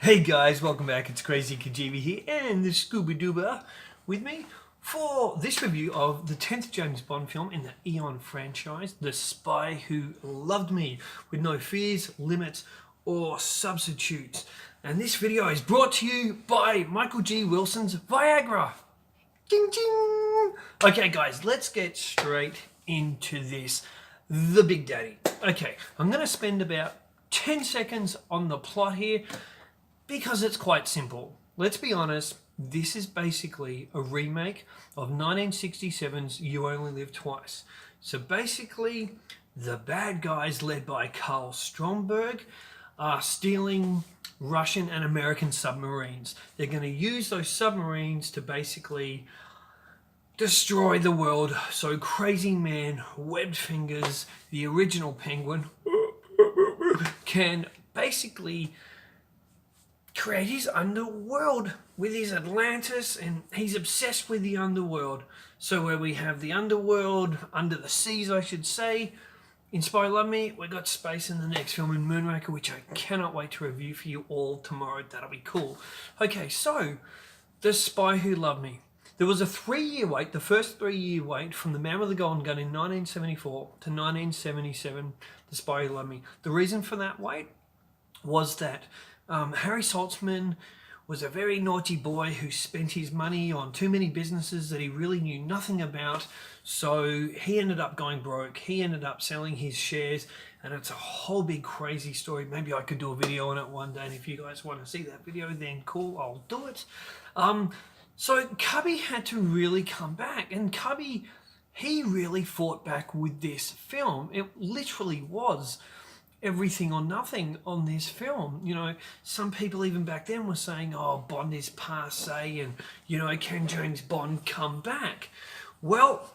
Hey guys, welcome back. It's Krazy Kajeevie here and the Scuba Dooba with me for this review of the 10th James Bond film in the Eon franchise, The Spy Who Loved Me, with no fears, limits or substitutes. And this video is brought to you by Michael G. Wilson's Viagra. Ding ding! Okay guys, let's get straight into this. The Big Daddy. Okay, I'm going to spend about 10 seconds on the plot here, because it's quite simple. Let's be honest, this is basically a remake of 1967's You Only Live Twice. So basically, the bad guys led by Carl Stromberg are stealing Russian and American submarines. They're going to use those submarines to basically destroy the world. So Crazy Man, Webbed Fingers, the original Penguin, can basically create his underworld with his Atlantis, and he's obsessed with the underworld. So where we have the underworld, under the seas I should say, in Spy Who Loved Me, we got space in the next film in Moonraker, which I cannot wait to review for you all tomorrow. That'll be cool. Okay, so The Spy Who Loved Me. There was a 3-year wait, the first 3-year wait from The Man with the Golden Gun in 1974 to 1977, The Spy Who Loved Me. The reason for that wait was that Harry Saltzman was a very naughty boy who spent his money on too many businesses that he really knew nothing about. So he ended up going broke. He ended up selling his shares, and it's a whole big crazy story. Maybe I could do a video on it one day, and if you guys want to see that video, then cool, I'll do it. So Cubby had to really come back, and Cubby, he really fought back with this film. It literally was everything or nothing on this film. You know, some people even back then were saying, oh, Bond is passé, and, you know, can James Bond come back? Well,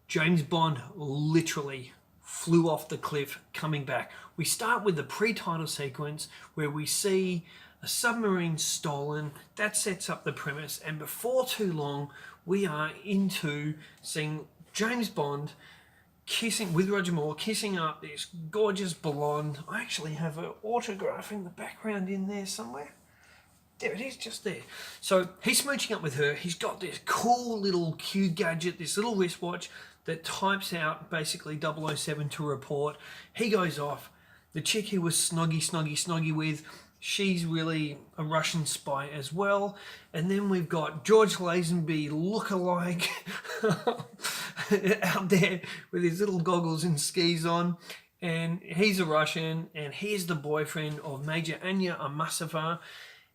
James Bond literally flew off the cliff coming back. We start with the pre-title sequence where we see a submarine stolen. That sets up the premise, and before too long we are into seeing James Bond kissing with Roger Moore, kissing up this gorgeous blonde. I actually have her autograph in the background in there somewhere. There it is, just there. So he's smooching up with her. He's got this cool little Q gadget, this little wristwatch that types out basically 007 to report. He goes off. The chick he was snoggy with, she's really a Russian spy as well. And then we've got George Lazenby lookalike out there with his little goggles and skis on. And he's a Russian, and he's the boyfriend of Major Anya Amasova,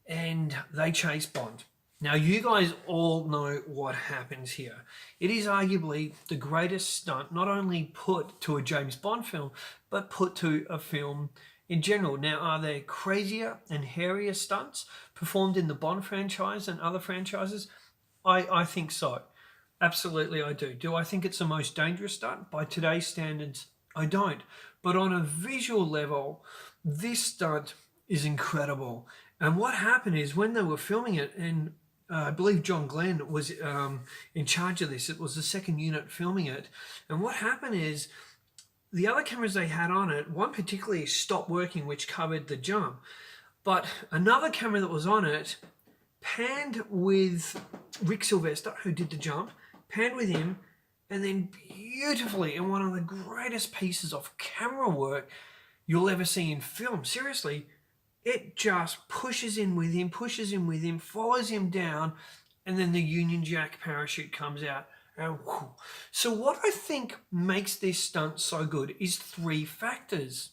and they chase Bond. Now, you guys all know what happens here. It is arguably the greatest stunt, not only put to a James Bond film, but put to a film in general. Now, are there crazier and hairier stunts performed in the Bond franchise and other franchises? I think so. Absolutely, I do. Do I think it's the most dangerous stunt? By today's standards, I don't. But on a visual level, this stunt is incredible. And what happened is when they were filming it, and I believe John Glenn was in charge of this, it was the second unit filming it. And what happened is the other cameras they had on it, one particularly stopped working, which covered the jump. But another camera that was on it panned with Rick Sylvester, who did the jump, panned with him, and then beautifully, in one of the greatest pieces of camera work you'll ever see in film. Seriously, it just pushes in with him, follows him down, and then the Union Jack parachute comes out. And whew. So what I think makes this stunt so good is 3 factors.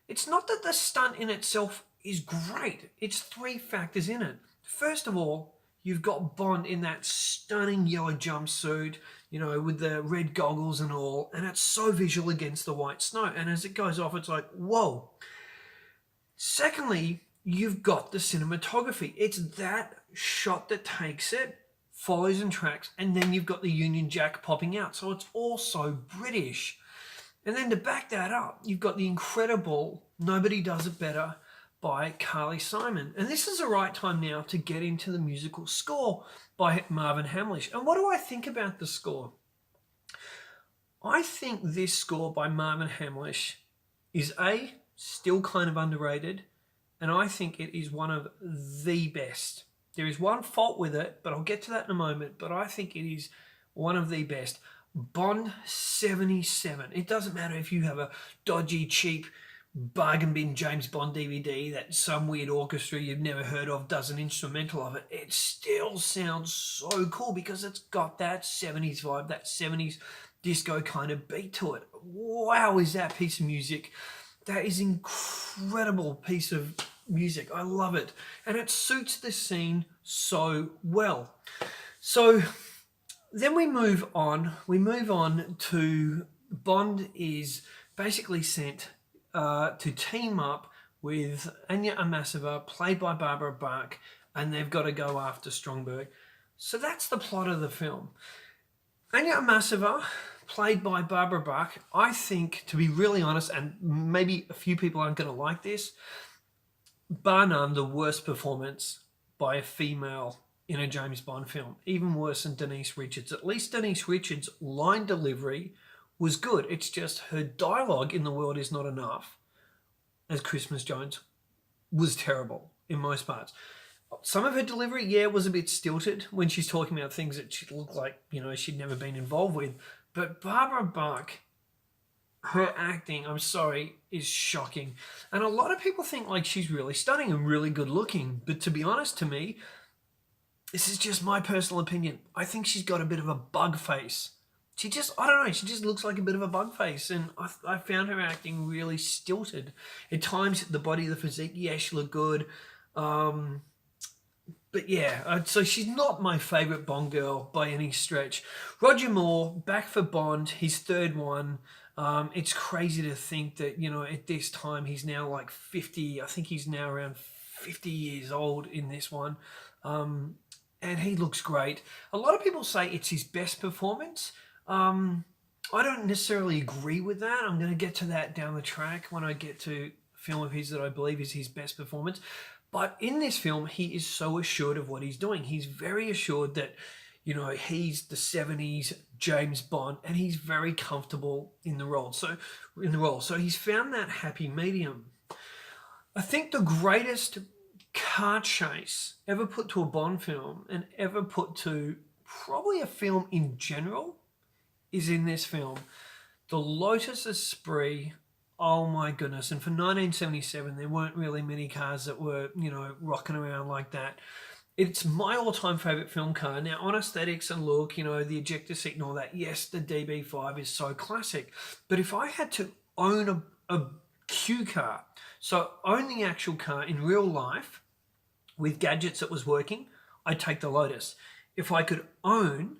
It's not that the stunt in itself is great. It's 3 factors in it. First of all, you've got Bond in that stunning yellow jumpsuit, you know, with the red goggles and all, and it's so visual against the white snow. And as it goes off, it's like, whoa. Secondly, you've got the cinematography. It's that shot that takes it, follows and tracks, and then you've got the Union Jack popping out. So it's all so British. And then to back that up, you've got the incredible Nobody Does It Better by Carly Simon. And this is the right time now to get into the musical score by Marvin Hamlish. And what do I think about the score? I think this score by Marvin Hamlish is A, still kind of underrated, and I think it is one of the best. There is one fault with it, but I'll get to that in a moment. But I think it is one of the best. Bond 77. It doesn't matter if you have a dodgy, cheap, bargain bin James Bond DVD that some weird orchestra you've never heard of does an instrumental of it. It still sounds so cool because it's got that 70s vibe, that 70s disco kind of beat to it. Wow, is that piece of music? That is incredible piece of music. I love it. And it suits the scene so well. So then we move on. We move on to Bond is basically sent to team up with Anya Amasova, played by Barbara Bach, and they've got to go after Stromberg. So that's the plot of the film. Anya Amasova, played by Barbara Bach, I think, to be really honest, and maybe a few people aren't going to like this, bar none, the worst performance by a female in a James Bond film. Even worse than Denise Richards. At least Denise Richards' line delivery was good. It's just her dialogue in The World Is Not Enough, as Christmas Jones, was terrible in most parts. Some of her delivery, yeah, was a bit stilted when she's talking about things that she looked like, she'd never been involved with. But Barbara Bach, her acting, I'm sorry, is shocking. And a lot of people think like she's really stunning and really good looking. But to be honest, to me, this is just my personal opinion. I think she's got a bit of a bug face. I don't know, she just looks like a bit of a bug face. And I found her acting really stilted. At times, the body, the physique, yeah, she looked good. But yeah, so she's not my favourite Bond girl by any stretch. Roger Moore, back for Bond, his third one. It's crazy to think that, at this time he's now like 50. I think he's now around 50 years old in this one. And he looks great. A lot of people say it's his best performance. I don't necessarily agree with that. I'm going to get to that down the track when I get to a film of his that I believe is his best performance. But in this film, he is so assured of what he's doing. He's very assured that, he's the 70s James Bond, and he's very comfortable in the role. So he's found that happy medium. I think the greatest car chase ever put to a Bond film and ever put to probably a film in general is in this film. The Lotus Esprit. Oh my goodness. And for 1977, there weren't really many cars that were, rocking around like that. It's my all-time favourite film car. Now, on aesthetics and look, the ejector seat and all that, yes, the DB5 is so classic. But if I had to own a Q car, so own the actual car in real life with gadgets that was working, I'd take the Lotus. If I could own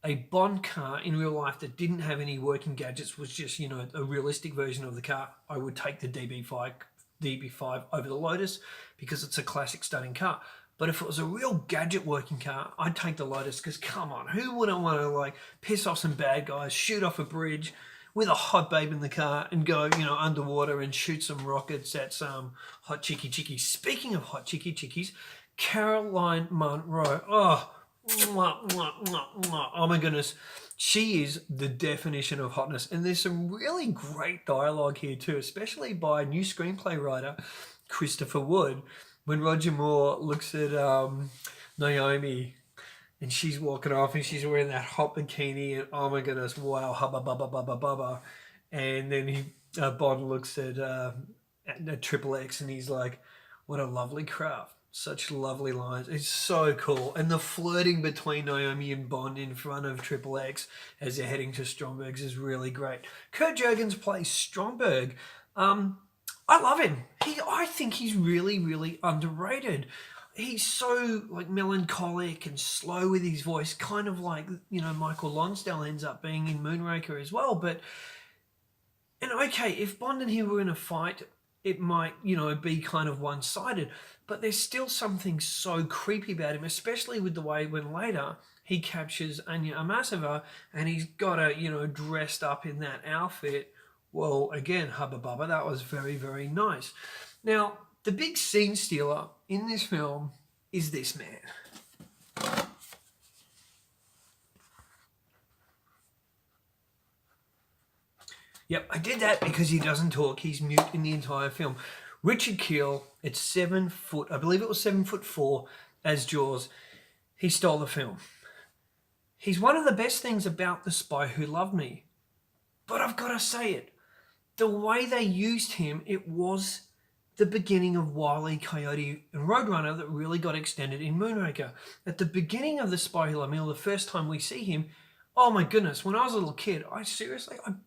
a Bond car in real life that didn't have any working gadgets, was just, a realistic version of the car, I would take the DB5 over the Lotus because it's a classic stunning car. But if it was a real gadget working car, I'd take the Lotus because, come on, who wouldn't want to, piss off some bad guys, shoot off a bridge with a hot babe in the car and go, underwater and shoot some rockets at some hot chickies. Speaking of hot chickies, Caroline Munro. Oh, mwah, mwah, mwah, mwah. Oh my goodness. She is the definition of hotness. And there's some really great dialogue here too, especially by new screenplay writer Christopher Wood. When Roger Moore looks at Naomi and she's walking off and she's wearing that hot bikini and oh my goodness, wow, hubba bubba bubba bubba. And then Bond looks at Triple X and he's like, what a lovely craft. Such lovely lines. It's so cool. And the flirting between Naomi and Bond in front of Triple X as they're heading to Stromberg's is really great. Kurt Jurgens plays Stromberg. I love him. I think he's really, really underrated. He's so melancholic and slow with his voice, kind of like, Michael Lonsdale ends up being in Moonraker as well. And okay, if Bond and he were in a fight, it might, be kind of one-sided. But there's still something so creepy about him, especially with the way when later he captures Anya Amasova and he's got her, dressed up in that outfit. Well, again, hubba bubba, that was very, very nice. Now, the big scene stealer in this film is this man. Yep, I did that because he doesn't talk. He's mute in the entire film. Richard Keel, it's 7 foot, I believe it was 7'4" as Jaws. He stole the film. He's one of the best things about The Spy Who Loved Me. But I've got to say it. The way they used him, it was the beginning of Wile E. Coyote and Roadrunner that really got extended in Moonraker. At the beginning of The Spy Who Loved Me, or the first time we see him, oh my goodness, when I was a little kid, I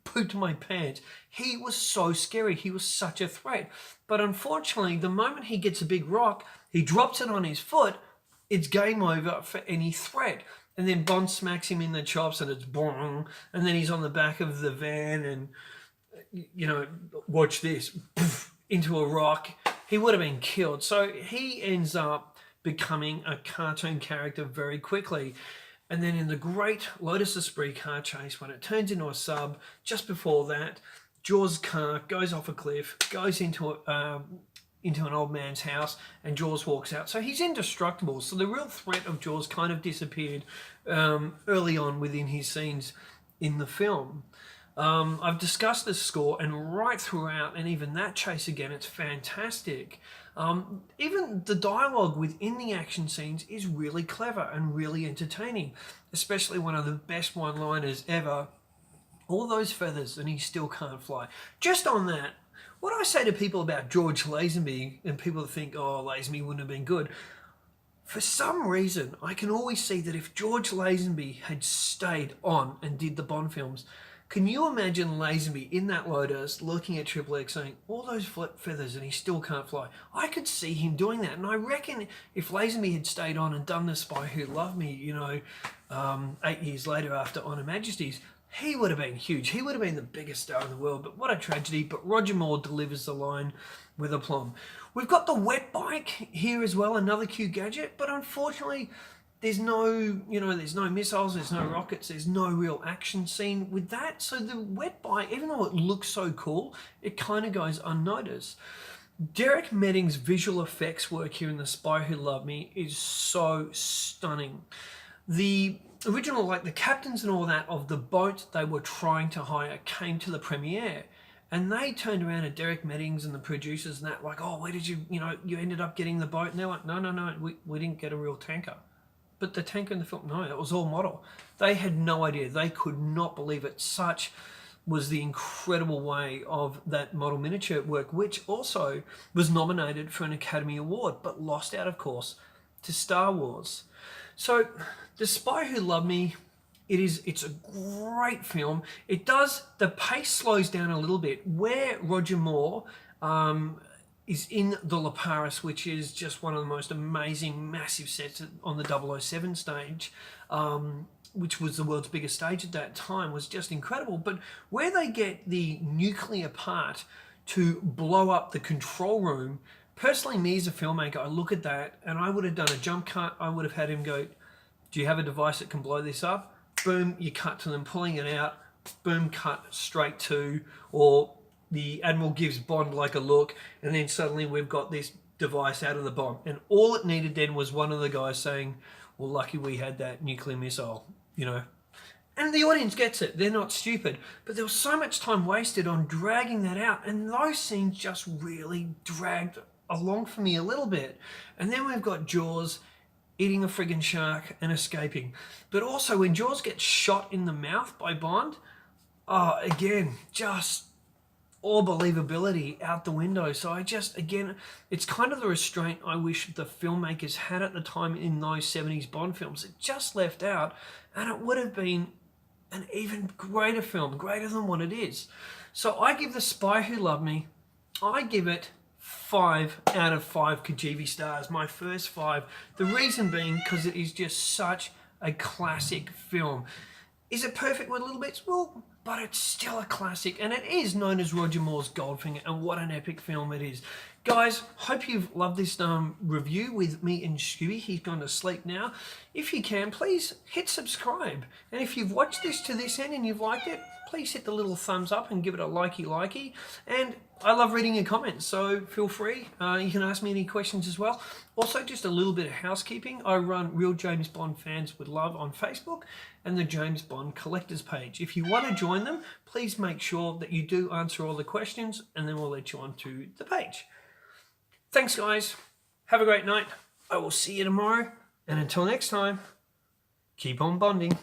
pooped my pants. He was so scary. He was such a threat. But unfortunately, the moment he gets a big rock, he drops it on his foot, it's game over for any threat. And then Bond smacks him in the chops and it's boom. And then he's on the back of the van and, you know, watch this, poof, into a rock. He would have been killed. So he ends up becoming a cartoon character very quickly. And then in the great Lotus Esprit car chase, when it turns into a sub, just before that, Jaws' car goes off a cliff, goes into an old man's house, and Jaws walks out. So he's indestructible. So the real threat of Jaws kind of disappeared early on within his scenes in the film. I've discussed the score, and right throughout, and even that chase again, it's fantastic. Even the dialogue within the action scenes is really clever and really entertaining, especially one of the best one-liners ever. All those feathers and he still can't fly. Just on that, what I say to people about George Lazenby, and people think, oh, Lazenby wouldn't have been good. For some reason, I can always see that if George Lazenby had stayed on and did the Bond films, can you imagine Lazenby in that Lotus looking at Triple X saying, all those feathers and he still can't fly? I could see him doing that. And I reckon if Lazenby had stayed on and done The Spy Who Loved Me, 8 years later after On Her Majesty's, he would have been huge. He would have been the biggest star in the world. But what a tragedy. But Roger Moore delivers the line with aplomb. We've got the wet bike here as well, another cute gadget. But unfortunately, there's no missiles, there's no rockets, there's no real action scene with that. So the wet bike, even though it looks so cool, it kind of goes unnoticed. Derek Medding's visual effects work here in The Spy Who Loved Me is so stunning. The original, like the captains and all that of the boat they were trying to hire came to the premiere, and they turned around to Derek Meddings and the producers and that, like, oh, where did you ended up getting the boat? And they're like, no, we didn't get a real tanker. But the tanker in the film, no, it was all model. They had no idea. They could not believe it. Such was the incredible way of that model miniature work, which also was nominated for an Academy Award, but lost out, of course, to Star Wars. So The Spy Who Loved Me, it's a great film. The pace slows down a little bit. Where Roger Moore is in the La Paris, which is just one of the most amazing, massive sets on the 007 stage, which was the world's biggest stage at that time, was just incredible. But where they get the nuclear part to blow up the control room, personally, me as a filmmaker, I look at that and I would have done a jump cut. I would have had him go, do you have a device that can blow this up? Boom, you cut to them pulling it out. Boom, cut straight to, or the Admiral gives Bond like a look, and then suddenly we've got this device out of the bomb. And all it needed then was one of the guys saying, well, lucky we had that nuclear missile, And the audience gets it. They're not stupid. But there was so much time wasted on dragging that out, and those scenes just really dragged along for me a little bit. And then we've got Jaws eating a friggin' shark and escaping. But also when Jaws gets shot in the mouth by Bond, again, just all believability out the window. So again, it's kind of the restraint I wish the filmmakers had at the time in those 70s Bond films. It just left out, and it would have been an even greater film, greater than what it is. So I give The Spy Who Loved Me, I give it 5 out of 5 Kajeevie stars, my first 5. The reason being because it is just such a classic film. Is it perfect with little bits? Well, but it's still a classic, and it is known as Roger Moore's Goldfinger, and what an epic film it is. Guys, hope you've loved this review with me and Stewie. He's gone to sleep now. If you can, please hit subscribe. And if you've watched this to this end and you've liked it, please hit the little thumbs up and give it a likey. And I love reading your comments, so feel free. You can ask me any questions as well. Also, just a little bit of housekeeping. I run Real James Bond Fans with Love on Facebook and the James Bond Collectors page. If you want to join them, please make sure that you do answer all the questions, and then we'll let you onto the page. Thanks, guys. Have a great night. I will see you tomorrow. And until next time, keep on bonding.